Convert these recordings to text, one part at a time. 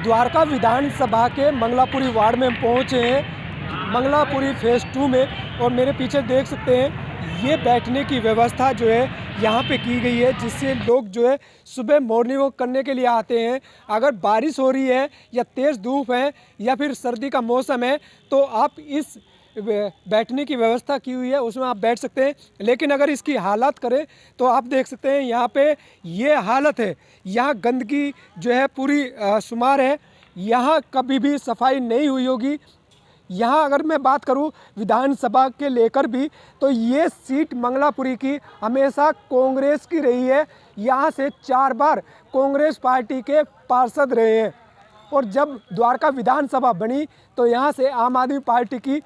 द्वारका विधानसभा के मंगलापुरी वार्ड में पहुंचे हैं, मंगलापुरी फेज़ 2 में। और मेरे पीछे देख सकते हैं ये बैठने की व्यवस्था जो है यहाँ पे की गई है, जिससे लोग जो है सुबह मॉर्निंग वॉक करने के लिए आते हैं। अगर बारिश हो रही है या तेज़ धूप है या फिर सर्दी का मौसम है तो आप इस बैठने की व्यवस्था की हुई है उसमें आप बैठ सकते हैं। लेकिन अगर इसकी हालत करें तो आप देख सकते हैं यहाँ पे ये हालत है, यहाँ गंदगी जो है पूरी शुमार है, यहाँ कभी भी सफाई नहीं हुई होगी। यहाँ अगर मैं बात करूँ विधानसभा के लेकर भी तो ये सीट मंगलापुरी की हमेशा कांग्रेस की रही है। यहाँ से 4 बार कांग्रेस पार्टी के पार्षद रहे हैं और जब द्वारका विधानसभा बनी तो यहाँ से आम आदमी पार्टी की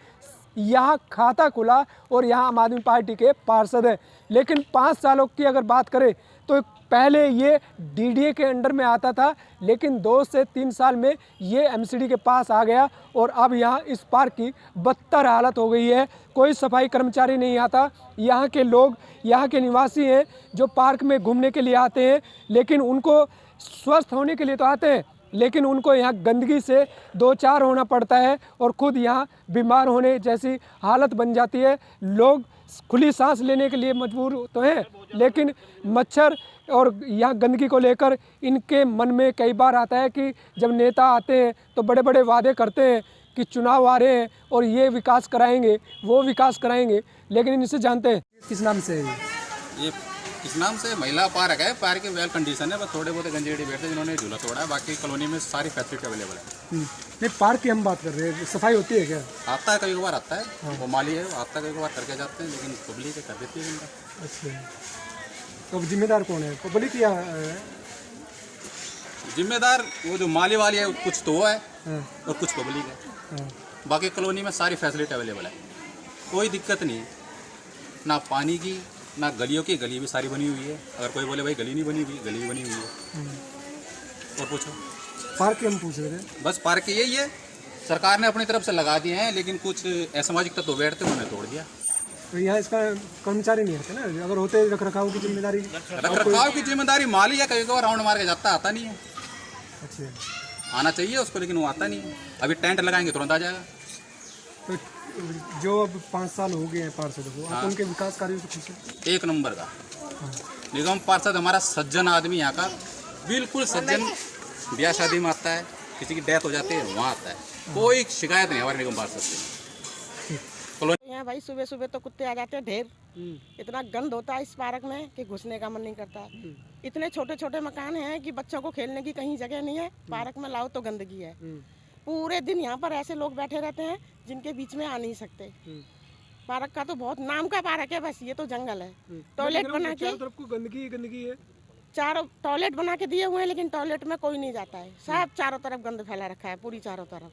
यहाँ खाता खुला और यहाँ आम आदमी पार्टी के पार्षद हैं। लेकिन 5 सालों की अगर बात करें तो पहले ये डीडीए के अंडर में आता था, लेकिन 2 से 3 साल में ये एमसीडी के पास आ गया और अब यहाँ इस पार्क की बदतर हालत हो गई है। कोई सफाई कर्मचारी नहीं आता। यहाँ के लोग, यहाँ के निवासी हैं जो पार्क में घूमने के लिए आते हैं, लेकिन उनको स्वस्थ होने के लिए तो आते हैं, लेकिन उनको यहाँ गंदगी से 2-4 होना पड़ता है और ख़ुद यहाँ बीमार होने जैसी हालत बन जाती है। लोग खुली सांस लेने के लिए मजबूर तो हैं, लेकिन मच्छर और यहाँ गंदगी को लेकर इनके मन में कई बार आता है कि जब नेता आते हैं तो बड़े बड़े वादे करते हैं कि चुनाव आ रहे हैं और ये विकास कराएंगे, वो विकास कराएंगे, लेकिन इनसे जानते हैं किस नाम से ये इस नाम से महिला पार्क है। पार्क की वेल कंडीशन है, बस थोड़े बहुत गंजेड़ी बैठते हैं जिन्होंने झूला तोड़ा है, बाकी कॉलोनी में सारी फैसिलिटी अवेलेबल है। नहीं, पार्क की हम बात कर रहे हैं, सफाई होती है क्या? आता है, कभी कभार आता है। वो माली है, आता है, कभी कभार करके जाते हैं, लेकिन पब्लिक है कर देती है इनका। अच्छा, तो जिम्मेदार कौन है, पब्लिक या? जिम्मेदार वो जो माली वाली है कुछ तो वो है और कुछ पब्लिक है। बाकी कॉलोनी में सारी फैसिलिटी अवेलेबल है, कोई दिक्कत नहीं, ना पानी की ना गलियों की। गली भी सारी बनी हुई है। अगर कोई बोले भाई गली नहीं बनी हुई, गली भी बनी हुई है। और पूछो। पार्क की हम पूछ रहे थे। बस पार्क की यही है, सरकार ने अपनी तरफ से लगा दिए हैं, लेकिन कुछ असामाजिक तत्व बैठते उन्होंने तोड़ दिया। तो यहाँ इसका कर्मचारी नहीं होते ना, अगर होते रख रखाव की जिम्मेदारी? रख रखाव की जिम्मेदारी माली है, कभी कभार राउंड मार के जाता, आता नहीं है। अच्छा, आना चाहिए उसको, लेकिन वो आता नहीं है। अभी टेंट लगाएंगे तुरंत आ जाएगा। तो जो अब 5 साल हो गए हैं पार्षद को, आप उनके विकास कार्यों से खुश हैं? 1 नंबर का निगम पार्षद हमारा सज्जन आदमी, यहाँ का बिल्कुल सज्जन। ब्याह शादी में आता है, किसी की डेथ हो जाती है वहाँ आता है, कोई शिकायत नहीं हमारे निगम पार्षद से। यहाँ भाई सुबह सुबह तो कुत्ते आ जाते हैं ढेर, इतना गंद होता है इस पार्क में कि घुसने का मन नहीं करता। इतने छोटे छोटे मकान हैं कि बच्चों को खेलने की कहीं जगह नहीं है, पार्क में लाओ तो गंदगी है। पूरे दिन यहाँ पर ऐसे लोग बैठे रहते हैं जिनके बीच में आ नहीं सकते। पार्क का तो बहुत नाम का पार्क है, बस ये तो जंगल है। टॉयलेट बना के तरफ को गंदगी गंदगी है, चारों टॉयलेट बना के दिए हुए हैं, लेकिन टॉयलेट में कोई नहीं जाता है। सब चारों तरफ गंद फैला रखा है, पूरी चारों तरफ।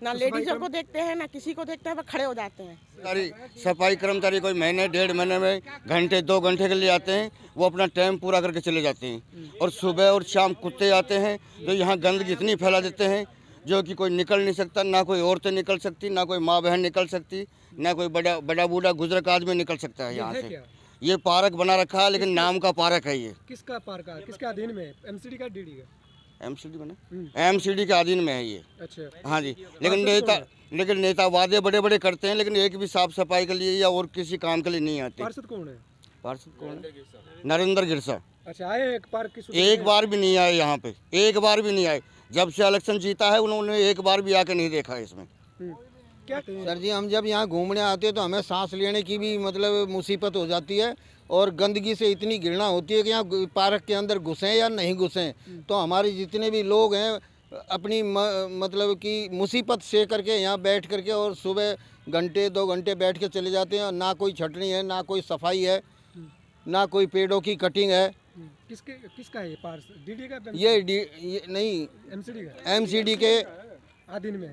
ना लेडीजों को देखते हैं ना किसी को देखते हैं, वह खड़े हो जाते हैं। सफाई कर्मचारी कोई महीने 1.5 महीने में घंटे 2 घंटे के लिए आते हैं, वो अपना टाइम पूरा करके चले जाते हैं। और सुबह और शाम कुत्ते आते हैं जो यहाँ गंदगी इतनी फैला देते हैं जो कि कोई निकल नहीं सकता, ना कोई औरतें निकल सकती, ना कोई माँ बहन निकल सकती, ना कोई बड़ा बूढ़ा बुजुर्ग आदमी निकल सकता है यहाँ से। ये पार्क बना रखा है, लेकिन नाम का पार्क है। ये किसका पार्क है, किसके अधीन में? एमसीडी का, डीडी का? एमसीडी बना, एमसीडी के अधीन में है ये। अच्छा, हाँ जी, लेकिन नेता वादे बड़े बड़े करते हैं, लेकिन एक भी साफ सफाई के लिए या और किसी काम के लिए नहीं आते। पार्षद कौन है? पार्षद कौन है? नरेंद्र गिरसा। अच्छा, आए एक पार्क की? एक बार भी नहीं आए यहाँ पे, एक बार भी नहीं आए। जब से इलेक्शन जीता है उन्होंने एक बार भी आके नहीं देखा इसमें। क्या सर जी, हम जब यहाँ घूमने आते हैं तो हमें सांस लेने की भी मतलब मुसीबत हो जाती है, और गंदगी से इतनी घृणा होती है कि यहाँ पार्क के अंदर घुसें या नहीं घुसें तो हमारे जितने भी लोग हैं अपनी मतलब कि मुसीबत से करके यहाँ बैठ करके और सुबह घंटे 2 घंटे बैठ के चले जाते हैं। ना कोई छटनी है, ना कोई सफाई है, ना कोई पेड़ों की कटिंग है। किसका है ये पार्क? डीडी का? ये नहीं, एमसीडी का? एमसीडी के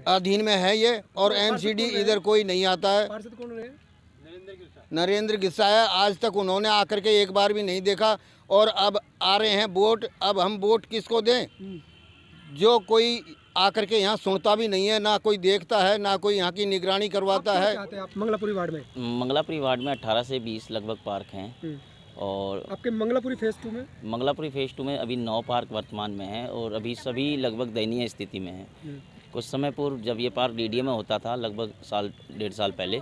अधीन में है ये, और एमसीडी इधर कोई नहीं आता है। पार्षद कौन है? नरेंद्र गिस्सा है। आज तक उन्होंने आकर के एक बार भी नहीं देखा, और अब आ रहे हैं वोट। अब हम वोट किसको दें? जो कोई आकर के यहाँ सुनता भी नहीं है, ना कोई देखता है, ना कोई यहाँ की निगरानी करवाता है। आप मंगलापुरी वार्ड में? मंगलापुरी वार्ड में 18 से 20 लगभग पार्क हैं, और आपके मंगलापुरी फेज 2 में? मंगलापुरी फेज 2 में अभी 9 पार्क वर्तमान में हैं और अभी सभी लगभग दयनीय स्थिति में हैं। कुछ समय पूर्व जब ये पार्क डीडीए में होता था, लगभग साल 1.5 साल पहले,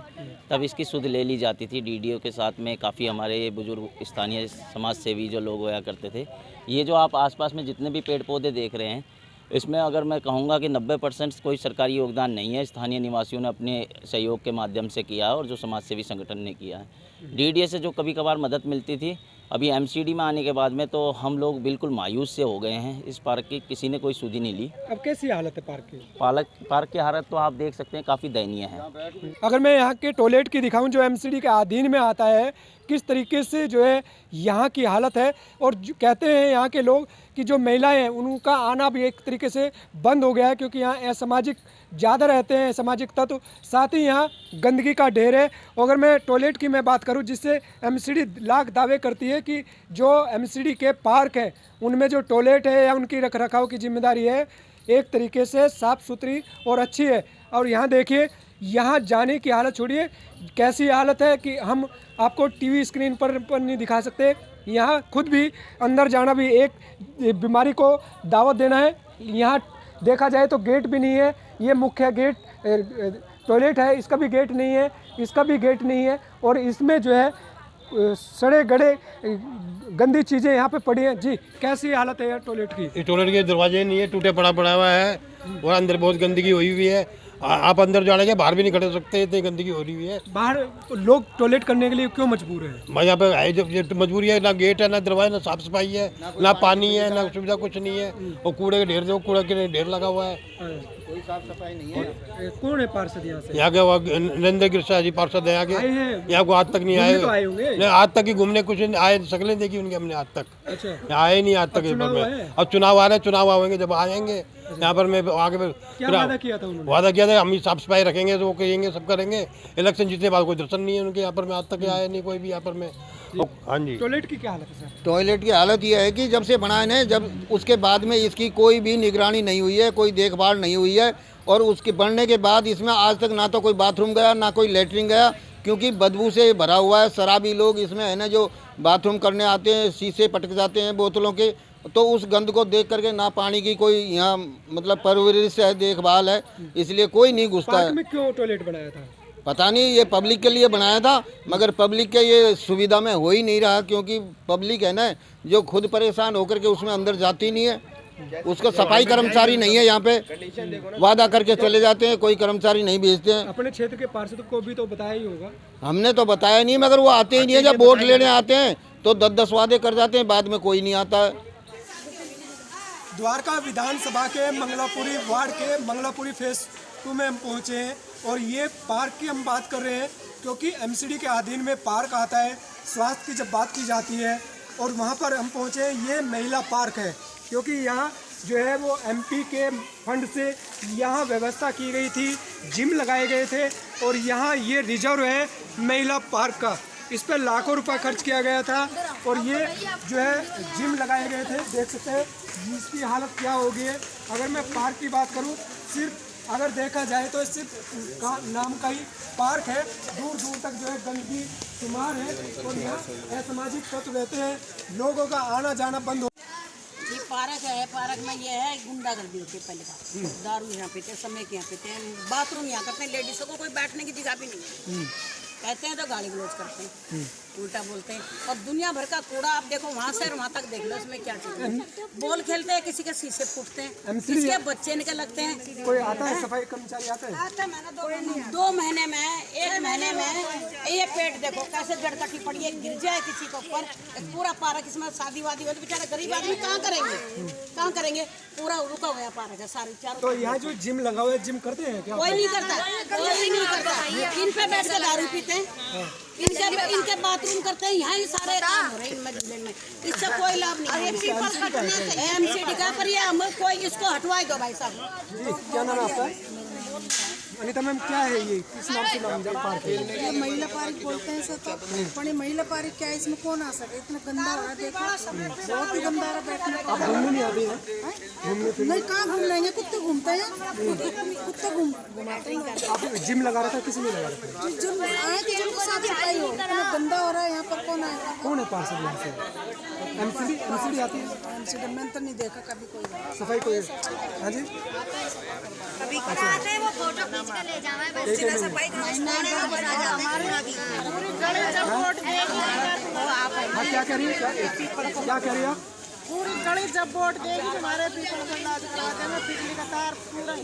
तब इसकी सुध ले ली जाती थी। डीडीओ के साथ में काफ़ी हमारे बुजुर्ग स्थानीय समाज सेवी जो लोग होया करते थे। ये जो आप आसपास में जितने भी पेड़ पौधे देख रहे हैं, इसमें अगर मैं कहूँगा कि 90% कोई सरकारी योगदान नहीं है, स्थानीय निवासियों ने अपने सहयोग के माध्यम से किया है और जो समाज सेवी संगठन ने किया है। डीडीए से जो कभी कभार मदद मिलती थी, अभी एमसीडी में आने के बाद में तो हम लोग बिल्कुल मायूस से हो गए हैं। इस पार्क की किसी ने कोई सुधि नहीं ली। अब कैसी हालत है पार्क की? पार्क की हालत तो आप देख सकते हैं, काफ़ी दयनीय है। अगर मैं यहाँ के टॉयलेट की दिखाऊं जो एमसीडी के अधीन में आता है, किस तरीके से जो है यहाँ की हालत है। और कहते हैं यहाँ के लोग कि जो महिलाएं हैं उनका आना भी एक तरीके से बंद हो गया है, क्योंकि यहाँ असामाजिक ज़्यादा रहते हैं, सामाजिक तत्व, साथ ही यहाँ गंदगी का ढेर है। अगर मैं टॉयलेट की मैं बात करूँ, जिससे एमसीडी लाख दावे करती है कि जो एमसीडी के पार्क हैं उनमें जो टॉयलेट है या उनकी रखरखाव की जिम्मेदारी है एक तरीके से साफ़ सुथरी और अच्छी है। और यहाँ देखिए, यहाँ जाने की हालत छोड़िए, कैसी हालत है कि हम आपको टीवी स्क्रीन पर नहीं दिखा सकते। यहाँ खुद भी अंदर जाना भी एक बीमारी को दावत देना है। यहाँ देखा जाए तो गेट भी नहीं है, ये मुख्य गेट टॉयलेट है, इसका भी गेट नहीं है, इसका भी गेट नहीं है। और इसमें जो है सड़े गड़े गंदी चीज़ें यहाँ पे पड़ी हैं। जी, कैसी हालत है यार टॉयलेट की? इस टॉयलेट के दरवाजे नहीं है, टूटे पड़ा हुआ है और अंदर बहुत गंदगी हुई हुई है। आप अंदर जाने के बाहर भी नहीं खड़े सकते, इतनी गंदगी हो रही हुई है। बाहर लोग टॉयलेट करने के लिए क्यों मजबूर है? मैं यहाँ पे है, जब मजबूरी है, ना गेट है, ना दरवाजा, ना साफ सफाई है, ना पानी है, ना सुविधा कुछ नहीं है। और कूड़े के ढेर, कूड़ा के ढेर लगा हुआ है, कोई साफ सफाई नहीं है। कौन है पार्षद यहाँ से? यहाँ के नरेंद्र गिरसा जी पार्षद है, यहाँ को आज तक नहीं आए। नहीं, आज तक ही घूमने कुछ आए, शक्लें देखी उनकी हमने आज तक। अच्छा, आए नहीं आज तक। अब चुनाव आ रहे हैं, चुनाव आएंगे, जब आएंगे यहाँ पर मैं आगे क्या वादा किया था उन्होंने? वादा किया था हम ही साफ सफाई रखेंगे, तो वो कहेंगे, सब करेंगे। इलेक्शन जीतने बाद कोई दर्शन नहीं है उनके यहाँ पर में, आज तक आया नहीं कोई भी यहाँ पर में। हाँ जी। टॉयलेट की क्या हालत है सर? टॉयलेट की हालत यह है कि जब से बनाए हैं, जब उसके बाद में इसकी कोई भी निगरानी नहीं हुई है, कोई देखभाल नहीं हुई है। और उसके बनने के बाद इसमें आज तक ना तो कोई बाथरूम गया, ना कोई लेटरिन गया, क्योंकि बदबू से भरा हुआ है। शराबी लोग इसमें है ना, जो बाथरूम करने आते हैं, शीशे पटक जाते हैं बोतलों के, तो उस गंद को देख करके ना पानी की कोई यहाँ मतलब परवरिश है, देखभाल है, इसलिए कोई नहीं घुसता है। पार्क में क्यों टॉयलेट बनाया था? पता नहीं, ये पब्लिक के लिए बनाया था, मगर पब्लिक के ये सुविधा में हो ही नहीं रहा, क्योंकि पब्लिक है ना जो खुद परेशान होकर के उसमें अंदर जाती नहीं है। उसका सफाई कर्मचारी नहीं है यहाँ पे, वादा करके चले जाते हैं, कोई कर्मचारी नहीं भेजते हैं। अपने क्षेत्र के पार्षद को भी तो बताया ही होगा। हमने तो बताया नहीं, मगर वो आते ही नहीं है। जब वोट लेने आते हैं तो 10-10 वादे कर जाते हैं, बाद में कोई नहीं आता है। द्वारका विधानसभा के मंगलापुरी वार्ड के मंगलापुरी फेज 2 में हम पहुँचे हैं। और ये पार्क की हम बात कर रहे हैं, क्योंकि एमसीडी के अधीन में पार्क आता है। स्वास्थ्य की जब बात की जाती है और वहाँ पर हम पहुँचे हैं, ये महिला पार्क है, क्योंकि यहाँ जो है वो एमपी के फंड से यहाँ व्यवस्था की गई थी, जिम लगाए गए थे। और यहाँ ये रिजर्व है महिला पार्क का, इस पर लाखों रुपए खर्च किया गया था। और ये जो है जिम लगाए गए थे, देख सकते हैं इसकी हालत क्या हो गई है। अगर मैं पार्क की बात करूँ, सिर्फ अगर देखा जाए तो सिर्फ का नाम का ही पार्क है, दूर दूर तक जो है गंदगी शुमार है। और यहाँ असामाजिक तत्व रहते हैं, लोगों का आना जाना बंद हो। ये पार्क है, पार्क में ये है गुंडागर्दी होती है। पहले बात, दारू यहाँ पीते, समय के यहाँ पीते हैं, बाथरूम यहाँ करते हैं, लेडीज़ों को कोई बैठने की जगह भी नहीं है। कहते हैं तो गाली गलौज करते हैं, उल्टा बोलते हैं। और दुनिया भर का कूड़ा आप देखो, वहाँ से वहाँ तक देख लो, उसमें क्या चीज़ है। बॉल खेलते हैं, किसी के शीशे फूटते हैं, किसी के बच्चे निकल लगते हैं। कोई आता है, सफाई कर्मचारी आता है? आता मैंने 2 महीने में, 1 महीने में ये पेट देखो कैसे जड़ कटी पड़ी है, गिर जाए किसी के ऊपर। एक पूरा पार्क, इसमें शादी वादी हो तो बेचारा गरीब आदमी कहाँ करेंगे, कहाँ करेंगे? पूरा रुका हुआ पार्क है सारी चारों। तो यहाँ जो जिम लगा हुआ है, जिम करते हैं क्या? कोई नहीं करता, कोई नहीं करता। इन पे बैठ कर दारू पीते हैं, इनके बाथरूम करते हैं, यहाँ ही सारे काम हो रहे हैं इनमें जिले में। इससे कोई लाभ नहीं है। एमसीडी का पर ये हम कोई इसको हटवाई दो भाई साहब। क्या नाम है आपका? अनिता मैम क्या है ये, किस नाम से नाम पार्क है? ये महिला पार्क बोलते हैं सर, तो पर ये महिला पार्क क्या है, इसमें कौन आ सके, इतना गंदा हो रहा है, देखो बहुत ही गंदा रहा बैठने का। आप घूमने नहीं आते हैं? घूमने फिरने नहीं, कहाँ घूम लेंगे, कुत्ते घूमते हैं, कुत्ते घुमाते हैं। आप जिम लगा रहा था, किसी ने लगा रहा था? जिम आए थे, जिम को साफ सफाई हो, इतना गंदा हो रहा है, यहाँ पर कौन आएगा? कौन है पार्षद यहाँ से? एमसीडी आती है? मैंने तो नहीं देखा कभी कोई। सफाई कोई? हाँ जी, कभी आते हैं वो फोटो खींच के ले जाना है, बस सिर्फ सफाई हाँ क्या कह रही है, क्या कह रही है आप? पूरी गली जब वोट देगी हमारे पीपल गंगा में पिछली का तार पूरा